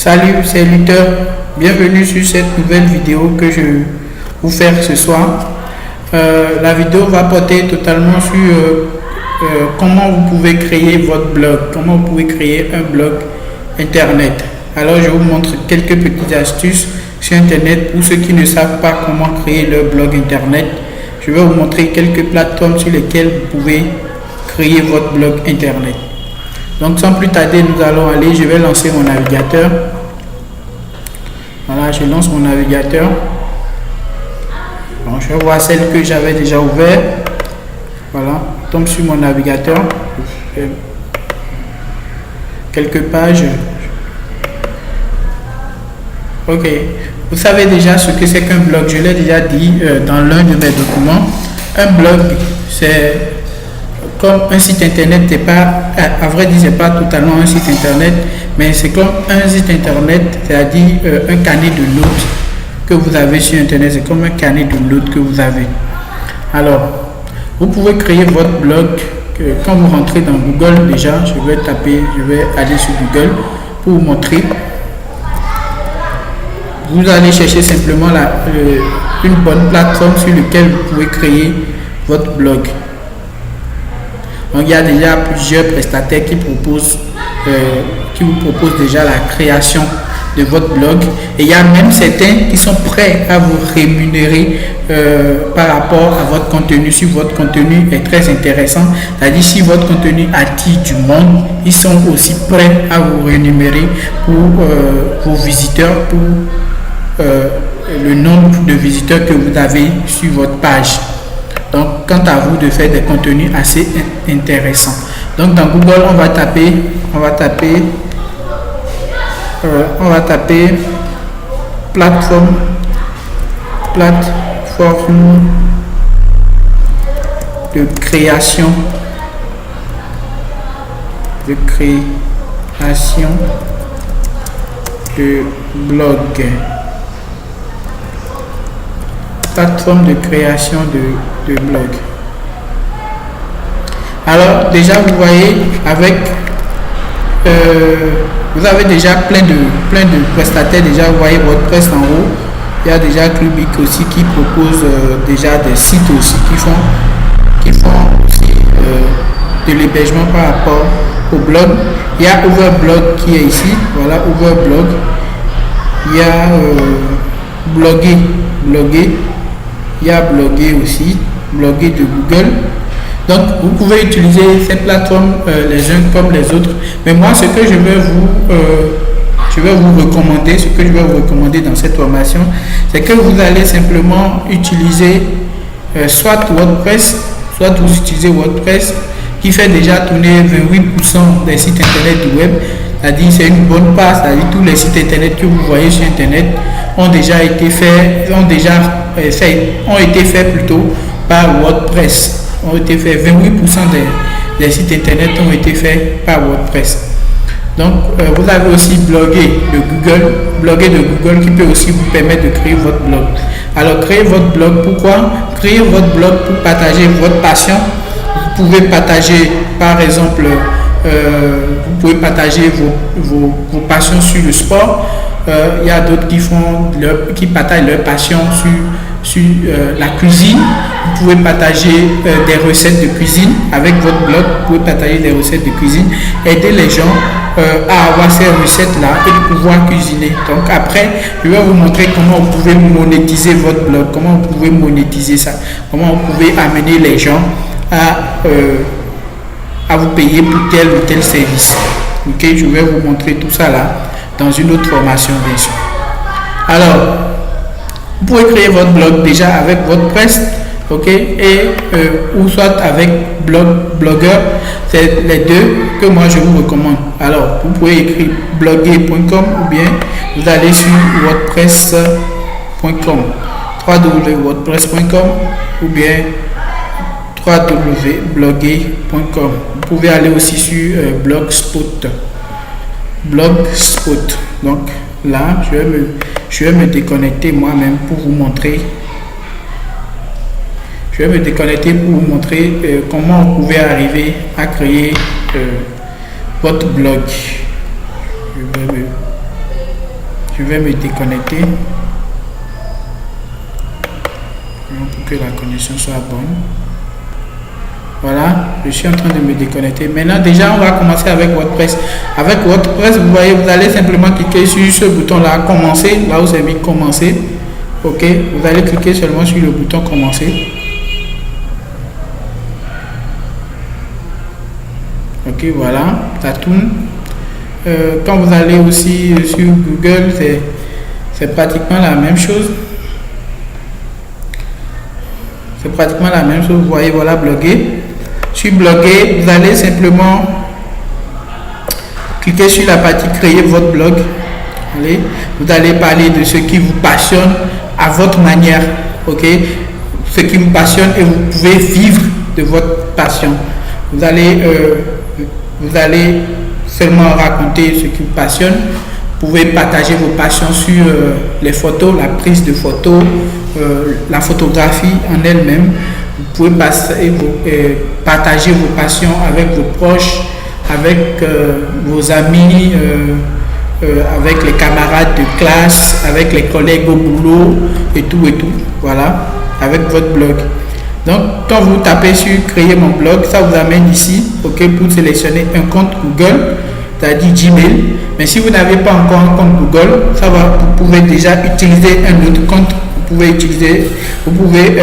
Salut, c'est Luther. Bienvenue sur cette nouvelle vidéo que je vais vous faire ce soir. La vidéo va porter totalement sur comment vous pouvez créer votre blog, comment vous pouvez créer un blog internet. Alors je vous montre quelques petites astuces sur internet pour ceux qui ne savent pas comment créer leur blog internet. Je vais vous montrer quelques plateformes sur lesquelles vous pouvez créer votre blog internet. Donc sans plus tarder, nous allons aller, je vais lancer mon navigateur. Voilà, je lance mon navigateur. Donc, je vais voir celle que j'avais déjà ouverte. Voilà, je tombe sur mon navigateur. Je fais quelques pages. Ok, vous savez déjà ce que c'est qu'un blog. Je l'ai déjà dit dans l'un de mes documents. Un blog, c'est comme un site internet, c'est pas, à vrai dire, c'est pas totalement un site internet, mais c'est comme un site internet, c'est-à-dire un carnet de notes que vous avez sur internet. C'est comme un carnet de notes que vous avez. Alors, vous pouvez créer votre blog quand vous rentrez dans Google. Déjà, je vais aller sur Google pour vous montrer. Vous allez chercher simplement une bonne plateforme sur laquelle vous pouvez créer votre blog. Donc, il y a déjà plusieurs prestataires qui vous proposent déjà la création de votre blog. Et il y a même certains qui sont prêts à vous rémunérer par rapport à votre contenu. Si votre contenu est très intéressant, c'est-à-dire si votre contenu attire du monde, ils sont aussi prêts à vous rémunérer pour vos visiteurs, pour le nombre de visiteurs que vous avez sur votre page. Donc, quant à vous de faire des contenus assez intéressants. Donc, dans Google, on va taper plateforme de création de blog. Plateforme de création de blog. Alors déjà vous voyez vous avez déjà plein de prestataires. Déjà vous voyez WordPress en haut. Il y a déjà Clubic aussi qui propose déjà des sites aussi qui font aussi de l'hébergement par rapport au blog. Il y a Overblog qui est ici. Voilà, Overblog. Il y a Bloguer. Il y a Bloguer aussi, Bloguer de Google. Donc, vous pouvez utiliser ces plateformes les uns comme les autres. Mais moi, ce que je vais vous recommander dans cette formation, c'est que vous allez simplement utiliser soit WordPress, soit vous utilisez WordPress qui fait déjà tourner 28% des sites internet du web. C'est-à-dire c'est une bonne part, c'est-à-dire tous les sites internet que vous voyez sur internet ont été faits par WordPress. 28% des sites internet ont été faits par WordPress. Donc vous avez aussi Bloguer de Google qui peut aussi vous permettre de créer votre blog. Alors créer votre blog, pourquoi? Créer votre blog pour partager votre passion. Vous pouvez partager par exemple vous pouvez partager vos passions sur le sport. Il y a d'autres qui partagent leur passion sur la cuisine. Vous pouvez partager des recettes de cuisine avec votre blog. Vous pouvez partager des recettes de cuisine, aider les gens à avoir ces recettes-là et de pouvoir cuisiner. Donc après, je vais vous montrer comment vous pouvez monétiser votre blog, comment vous pouvez monétiser ça, comment vous pouvez amener les gens à vous payer pour tel ou tel service. Ok, je vais vous montrer tout ça là dans une autre formation bien sûr. Alors, vous pouvez créer votre blog déjà avec WordPress, ok, et ou soit avec Blogger. C'est les deux que moi je vous recommande. Alors, vous pouvez écrire bloguer.com ou bien vous allez sur wordpress.com, www.wordpress.com ou bien www.bloguer.com. Vous pouvez aller aussi sur Blogspot. Donc là, je vais me déconnecter moi-même pour vous montrer. Comment vous pouvez arriver à créer votre blog. Je vais me Je vais me déconnecter pour que la connexion soit bonne. Voilà, je suis en train de me déconnecter. Maintenant, déjà, on va commencer avec WordPress. Avec WordPress, vous voyez, vous allez simplement cliquer sur ce bouton-là, commencer, là où c'est mis commencer. Ok, vous allez cliquer seulement sur le bouton commencer. Ok, voilà, ça tourne. Quand vous allez aussi sur Google, c'est pratiquement la même chose. C'est pratiquement la même chose. Vous voyez, voilà, bloguer. Sur bloguer, vous allez simplement cliquer sur la partie créer votre blog. Allez, vous allez parler de ce qui vous passionne à votre manière. Ok, ce qui vous passionne et vous pouvez vivre de votre passion. Vous allez seulement raconter ce qui vous passionne. Vous pouvez partager vos passions sur les photos, la prise de photos, la photographie en elle-même. Vous pouvez partager vos passions avec vos proches, avec vos amis, avec les camarades de classe, avec les collègues au boulot et tout. Voilà, avec votre blog. Donc, quand vous tapez sur créer mon blog, ça vous amène ici, ok, pour sélectionner un compte Google, c'est-à-dire Gmail. Mais si vous n'avez pas encore un compte Google, ça va, vous pouvez déjà utiliser un autre compte. Vous pouvez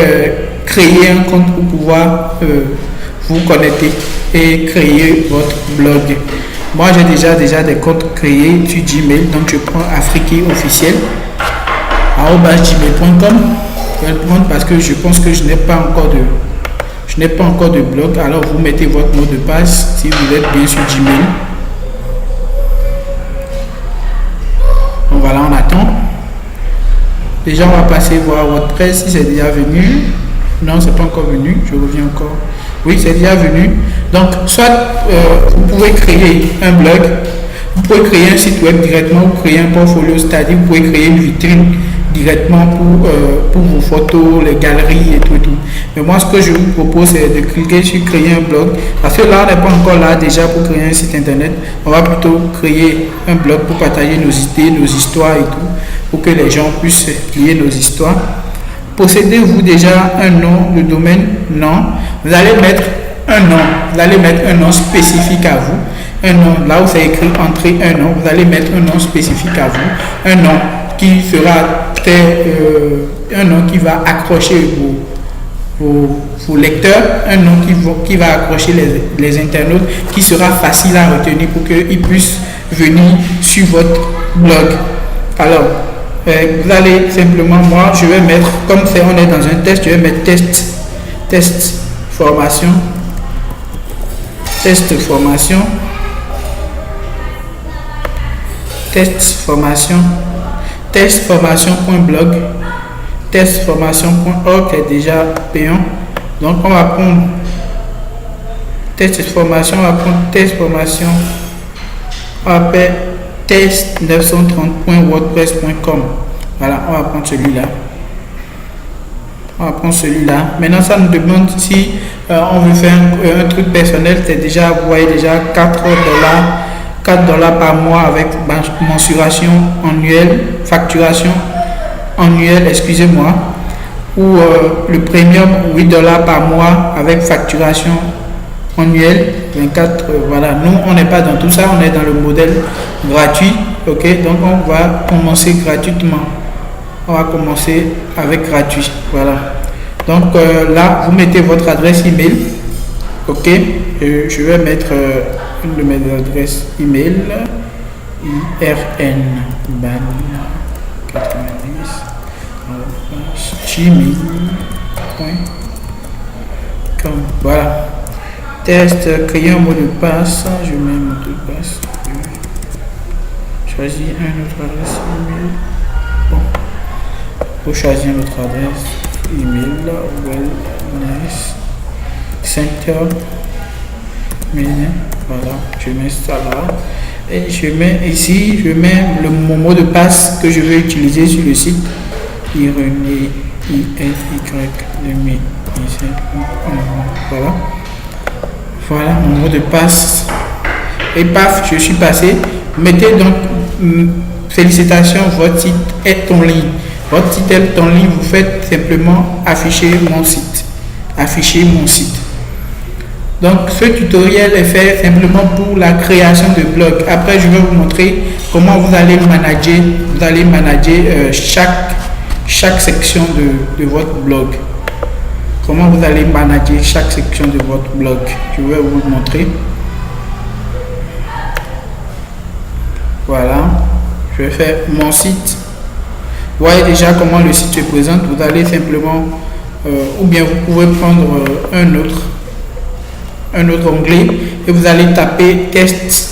créer un compte pour pouvoir vous connecter et créer votre blog. Moi, j'ai déjà des comptes créés sur Gmail, donc je prends Afrique officiel @gmail.com. Je vais le prendre parce que je pense que je n'ai pas encore de blog. Alors vous mettez votre mot de passe si vous êtes bien sur Gmail. Donc voilà, on attend. Déjà, on va passer voir WordPress si c'est déjà venu. Non, c'est pas encore venu. Je reviens encore. Oui, c'est déjà venu. Donc, soit vous pouvez créer un blog, vous pouvez créer un site web directement, vous créez un portfolio, c'est-à-dire vous pouvez créer une vitrine directement pour vos photos, les galeries et tout. Mais moi, ce que je vous propose, c'est de cliquer sur créer un blog. Parce que là, on n'est pas encore là déjà pour créer un site internet. On va plutôt créer un blog pour partager nos idées, nos histoires et tout, pour que les gens puissent lier nos histoires. Possédez-vous déjà un nom de domaine? Non. Vous allez mettre un nom. Vous allez mettre un nom spécifique à vous. Un nom, là où c'est écrit entrer un nom, vous allez mettre un nom spécifique à vous. Un nom qui sera un nom qui va accrocher vos lecteurs, un nom qui va accrocher les internautes, qui sera facile à retenir pour qu'ils puissent venir sur votre blog. Alors, vous allez simplement, moi je vais mettre, comme on est dans un test, je vais mettre test formation, testformation.blog, testformation.org est déjà payant. Donc on va prendre testformation, on va prendre testformation, on va faire test930.wordpress.com. Voilà, on va prendre celui-là. Maintenant, ça nous demande si on veut faire un truc personnel. C'est déjà, vous voyez déjà $4 par mois avec mensuration annuelle, facturation annuelle, excusez-moi, ou le premium $8 par mois avec facturation annuelle 24. Voilà, nous on n'est pas dans tout ça, on est dans le modèle gratuit. Ok, donc on va commencer gratuitement. On va commencer avec gratuit. Voilà. Donc là, vous mettez votre adresse email. Ok, je vais mettre une de mes adresses email, irnban90@gmail.com. Voilà. Test, créer un mot de passe. Je mets un mot de passe. Choisis une autre adresse email. Bon. Pour choisir notre adresse email, wellness center. Voilà, je mets ça là. Et je mets ici, mon mot de passe que je vais utiliser sur le site. Voilà. Voilà mon mot de passe. Et paf, je suis passé. Mettez donc félicitations, votre site est en ligne. Votre site est en ligne, vous faites simplement afficher mon site. Afficher mon site. Donc ce tutoriel est fait simplement pour la création de blog. Après je vais vous montrer comment vous allez manager chaque section de votre blog. Comment vous allez manager chaque section de votre blog. Je vais vous montrer. Voilà. Je vais faire mon site. Vous voyez déjà comment le site se présente. Vous allez simplement ou bien vous pouvez prendre un autre onglet et vous allez taper test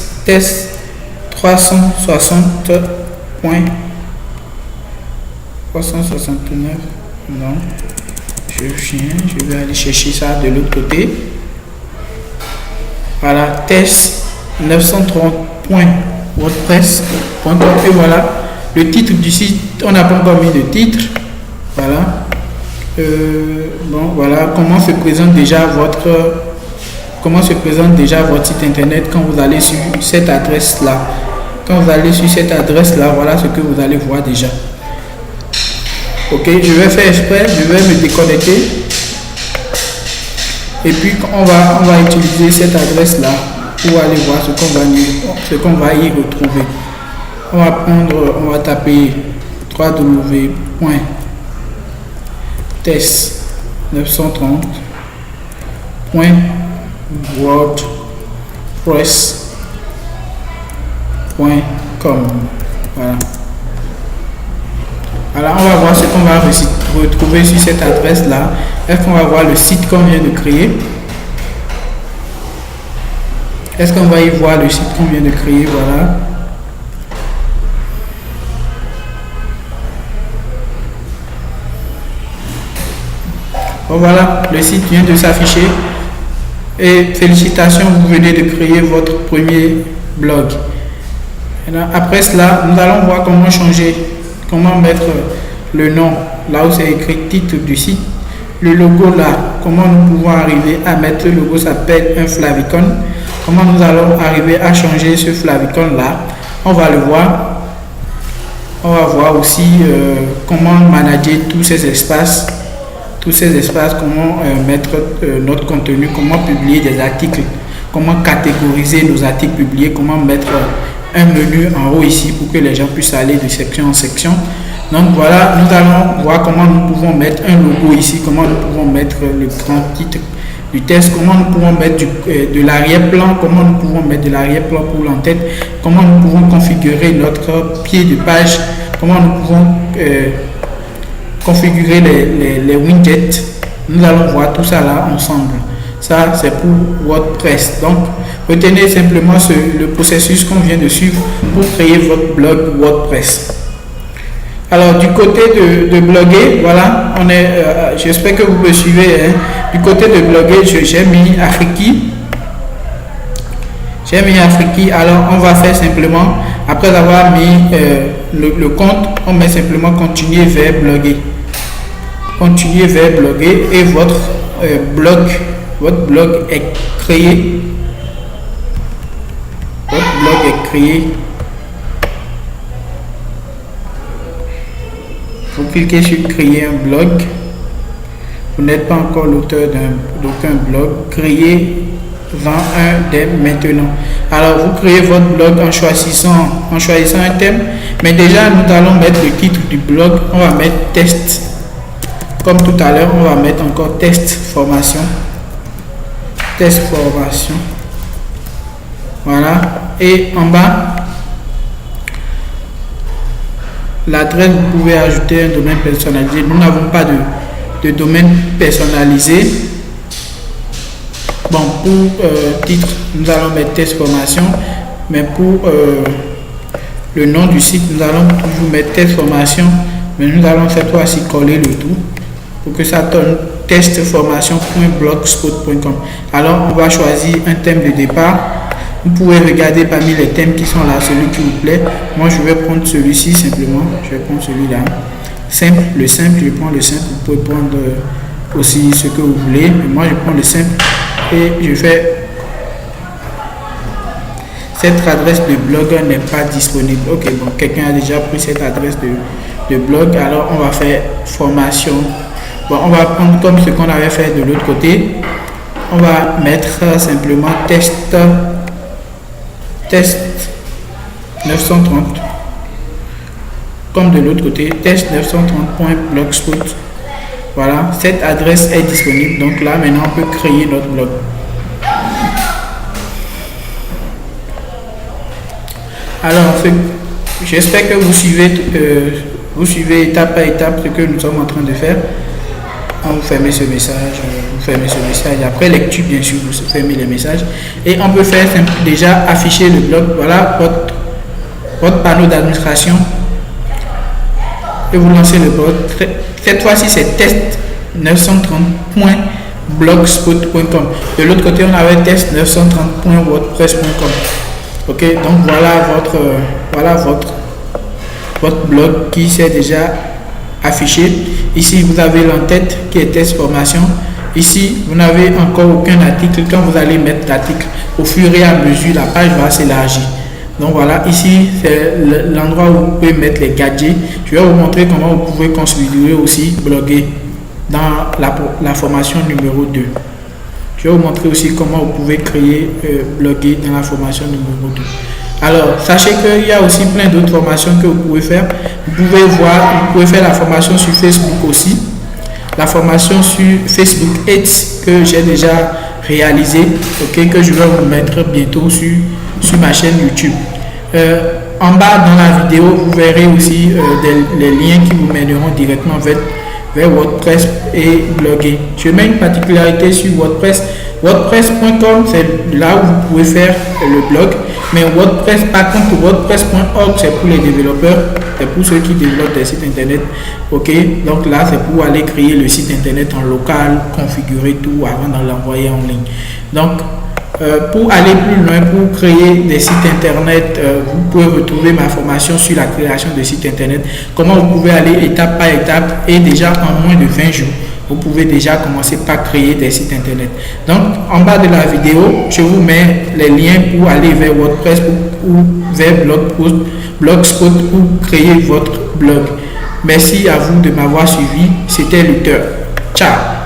360.369. Non, je vais aller chercher ça de l'autre côté. Voilà, test 930.wordpress.com et voilà le titre du site. On n'a pas encore mis de titre. Voilà. Bon, voilà comment se présente déjà votre site internet quand vous allez sur cette adresse là. Quand vous allez sur cette adresse là, voilà ce que vous allez voir déjà. Ok, je vais faire exprès, je vais me déconnecter et puis on va utiliser cette adresse là pour aller voir ce qu'on va y retrouver. On va taper www.test930.wordpress.com. Voilà. Alors on va voir ce qu'on va retrouver sur cette adresse là. Est-ce qu'on va voir le site qu'on vient de créer? Est-ce qu'on va y voir le site qu'on vient de créer? Voilà. Bon, voilà, le site vient de s'afficher. Et félicitations, vous venez de créer votre premier blog. Après cela, nous allons voir comment changer, comment mettre le nom là où c'est écrit titre du site. Le logo là, comment nous pouvons arriver à mettre le logo, s'appelle un favicon. Comment nous allons arriver à changer ce favicon là, on va le voir. On va voir aussi comment manager tous ces espaces, comment mettre notre contenu, comment publier des articles, comment catégoriser nos articles publiés, comment mettre un menu en haut ici pour que les gens puissent aller de section en section. Donc voilà, nous allons voir comment nous pouvons mettre un logo ici, comment nous pouvons mettre le grand titre du test, comment nous pouvons mettre de l'arrière-plan, comment nous pouvons mettre de l'arrière-plan pour l'entête, comment nous pouvons configurer notre pied de page, comment nous pouvons configurer les widgets. Nous allons voir tout ça là ensemble. Ça c'est pour WordPress. Donc retenez simplement le processus qu'on vient de suivre pour créer votre blog WordPress. Alors du côté de bloguer, voilà, on est j'espère que vous me suivez, hein. Du côté de bloguer, j'ai mis Afriki. Alors on va faire simplement, après avoir mis le compte, on met simplement continuer vers bloguer. Continuer vers bloguer et votre blog est créé. Votre blog est créé. Vous cliquez sur créer un blog. Vous n'êtes pas encore l'auteur d'aucun blog. Créez-en un dès maintenant. Alors vous créez votre blog en choisissant un thème. Mais déjà nous allons mettre le titre du blog. On va mettre test. Comme tout à l'heure, on va mettre encore test formation. Test formation. Voilà. Et en bas, l'adresse, vous pouvez ajouter un domaine personnalisé. Nous n'avons pas de domaine personnalisé. Bon, pour titre, nous allons mettre test formation. Mais pour le nom du site, nous allons toujours mettre test formation. Mais nous allons cette fois-ci coller le tout pour que ça donne testformation.blogspot.com. Alors on va choisir un thème de départ. Vous pouvez regarder parmi les thèmes qui sont là celui qui vous plaît. Moi je vais prendre celui-ci simplement. Je vais prendre celui-là. Simple, le simple, je prends le simple. Vous pouvez prendre aussi ce que vous voulez. Mais moi je prends le simple et je fais cette adresse de blog n'est pas disponible. Ok, bon, quelqu'un a déjà pris cette adresse de blog, alors on va faire formation. Bon, on va prendre comme ce qu'on avait fait de l'autre côté. On va mettre simplement test 930 comme de l'autre côté, test930.blogspot. Voilà, cette adresse est disponible. Donc là maintenant on peut créer notre blog. Alors j'espère que vous suivez étape par étape ce que nous sommes en train de faire. Vous fermez ce message, après lecture bien sûr, vous fermez les messages et on peut faire déjà afficher le blog. Voilà votre panneau d'administration et vous lancez le blog. Cette fois-ci c'est test930.blogspot.com. De l'autre côté on avait test930.wordpress.com. ok, donc voilà votre blog qui s'est déjà affiché. Ici vous avez l'entête qui est test formation. Ici vous n'avez encore aucun article. Quand vous allez mettre l'article, au fur et à mesure la page va s'élargir. Donc voilà, ici c'est l'endroit où vous pouvez mettre les gadgets. Je vais vous montrer comment vous pouvez configurer aussi bloguer dans la formation numéro 2. Je vais vous montrer aussi comment vous pouvez créer bloguer dans la formation numéro 2. Alors, sachez qu'il y a aussi plein d'autres formations que vous pouvez faire. Vous pouvez faire la formation sur Facebook aussi. La formation sur Facebook Ads que j'ai déjà réalisée, ok, que je vais vous mettre bientôt sur ma chaîne YouTube. En bas dans la vidéo, vous verrez aussi les liens qui vous mèneront directement vers WordPress et bloguer. Je mets une particularité sur WordPress. WordPress.com, c'est là où vous pouvez faire le blog. Mais WordPress, par contre, WordPress.org, c'est pour les développeurs, c'est pour ceux qui développent des sites internet. Ok, donc là, c'est pour aller créer le site internet en local, configurer tout avant de l'envoyer en ligne. Donc, pour aller plus loin, pour créer des sites internet, vous pouvez retrouver ma formation sur la création de sites internet. Comment vous pouvez aller étape par étape et déjà en moins de 20 jours. Vous pouvez déjà commencer par créer des sites internet. Donc, en bas de la vidéo, je vous mets les liens pour aller vers WordPress ou vers Blogspot pour créer votre blog. Merci à vous de m'avoir suivi. C'était Luther. Ciao.